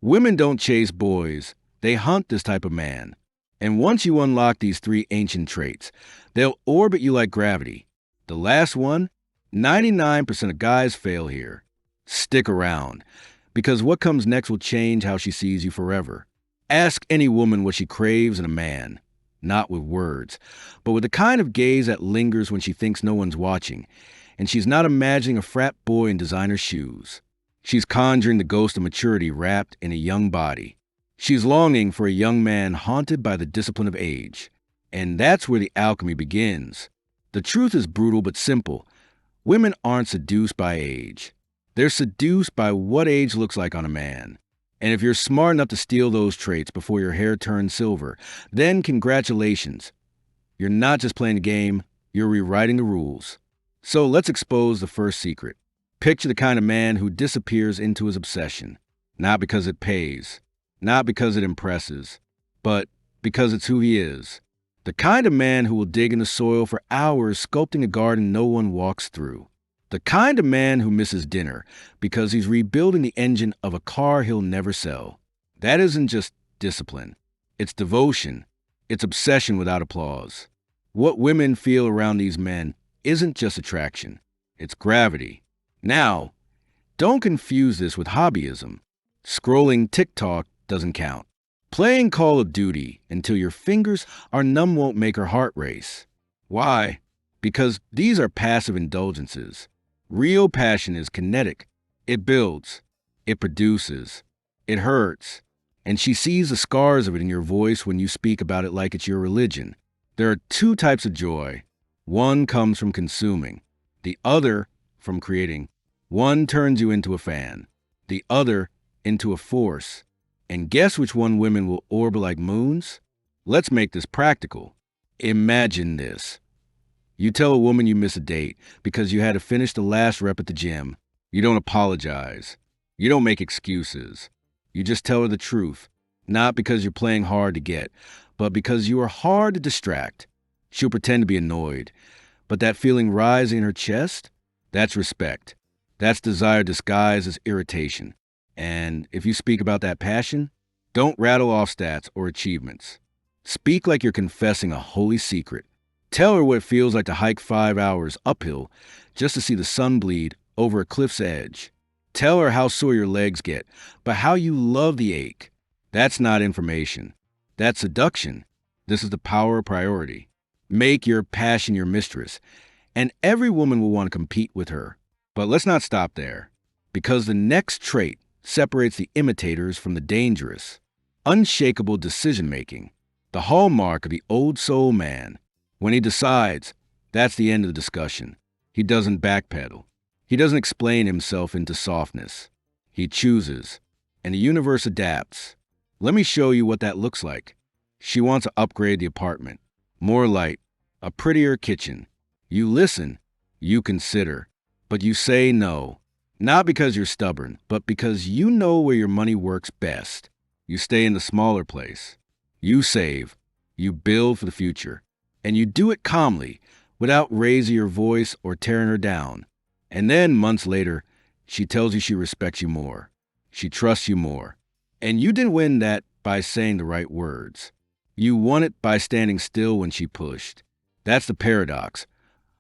Women don't chase boys, they hunt this type of man. And once you unlock these three ancient traits, they'll orbit you like gravity. The last one, 99% of guys fail here. Stick around, because what comes next will change how she sees you forever. Ask any woman what she craves in a man, not with words, but with the kind of gaze that lingers when she thinks no one's watching, and she's not imagining a frat boy in designer shoes. She's conjuring the ghost of maturity wrapped in a young body. She's longing for a young man haunted by the discipline of age. And that's where the alchemy begins. The truth is brutal but simple. Women aren't seduced by age. They're seduced by what age looks like on a man. And if you're smart enough to steal those traits before your hair turns silver, then congratulations. You're not just playing the game, you're rewriting the rules. So let's expose the first secret. Picture the kind of man who disappears into his obsession. Not because it pays. Not because it impresses, but because it's who he is. The kind of man who will dig in the soil for hours sculpting a garden no one walks through. The kind of man who misses dinner because he's rebuilding the engine of a car he'll never sell. That isn't just discipline. It's devotion. It's obsession without applause. What women feel around these men isn't just attraction. It's gravity. Now, don't confuse this with hobbyism. Scrolling TikTok doesn't count. Playing Call of Duty until your fingers are numb won't make her heart race. Why? Because these are passive indulgences. Real passion is kinetic. It builds. It produces. It hurts. And she sees the scars of it in your voice when you speak about it like it's your religion. There are two types of joy. One comes from consuming. The other from creating. One turns you into a fan. The other into a force. And guess which one women will orbit like moons? Let's make this practical. Imagine this. You tell a woman you miss a date because you had to finish the last rep at the gym. You don't apologize. You don't make excuses. You just tell her the truth. Not because you're playing hard to get, but because you are hard to distract. She'll pretend to be annoyed. But that feeling rising in her chest? That's respect. That's desire disguised as irritation. And if you speak about that passion, don't rattle off stats or achievements. Speak like you're confessing a holy secret. Tell her what it feels like to hike 5 hours uphill just to see the sun bleed over a cliff's edge. Tell her how sore your legs get, but how you love the ache. That's not information. That's seduction. This is the power of priority. Make your passion your mistress, and every woman will want to compete with her. But let's not stop there, because the next trait separates the imitators from the dangerous. Unshakable decision-making, the hallmark of the old soul man. When he decides, that's the end of the discussion. He doesn't backpedal. He doesn't explain himself into softness. He chooses, and the universe adapts. Let me show you what that looks like. She wants to upgrade the apartment. More light, a prettier kitchen. You listen, you consider, but you say no. Not because you're stubborn, but because you know where your money works best. You stay in the smaller place. You save. You build for the future. And you do it calmly, without raising your voice or tearing her down. And then, months later, she tells you she respects you more. She trusts you more. And you didn't win that by saying the right words. You won it by standing still when she pushed. That's the paradox.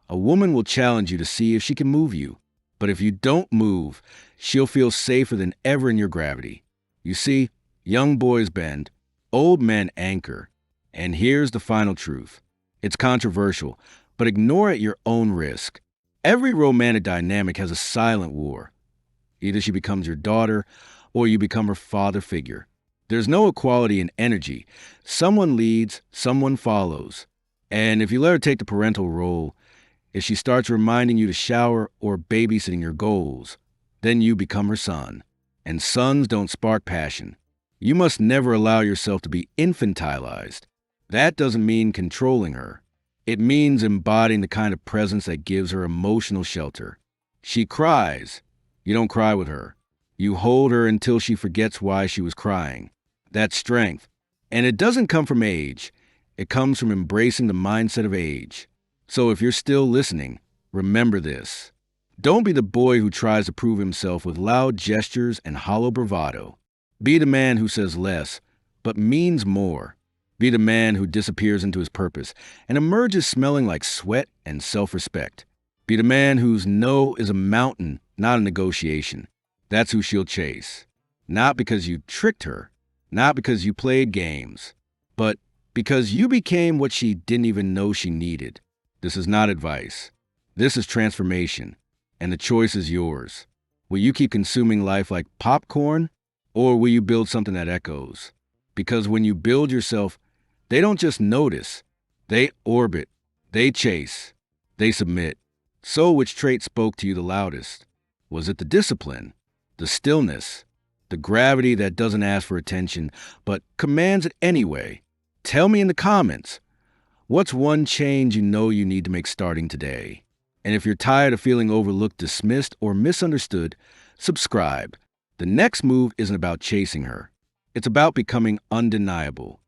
A woman will challenge you to see if she can move you. But if you don't move, she'll feel safer than ever in your gravity. You see, young boys bend, old men anchor. And here's the final truth. It's controversial, but ignore it at your own risk. Every romantic dynamic has a silent war. Either she becomes your daughter, or you become her father figure. There's no equality in energy. Someone leads, someone follows. And if you let her take the parental role, if she starts reminding you to shower or babysitting your goals, then you become her son. And sons don't spark passion. You must never allow yourself to be infantilized. That doesn't mean controlling her. It means embodying the kind of presence that gives her emotional shelter. She cries. You don't cry with her. You hold her until she forgets why she was crying. That's strength. And it doesn't come from age. It comes from embracing the mindset of age. So if you're still listening, remember this. Don't be the boy who tries to prove himself with loud gestures and hollow bravado. Be the man who says less, but means more. Be the man who disappears into his purpose and emerges smelling like sweat and self-respect. Be the man whose no is a mountain, not a negotiation. That's who she'll chase. Not because you tricked her, not because you played games, but because you became what she didn't even know she needed. This is not advice. This is transformation, and the choice is yours. Will you keep consuming life like popcorn, or will you build something that echoes? Because when you build yourself, they don't just notice. They orbit, they chase, they submit. So which trait spoke to you the loudest? Was it the discipline, the stillness, the gravity that doesn't ask for attention, but commands it anyway? Tell me in the comments. What's one change you know you need to make starting today? And if you're tired of feeling overlooked, dismissed, or misunderstood, subscribe. The next move isn't about chasing her. It's about becoming undeniable.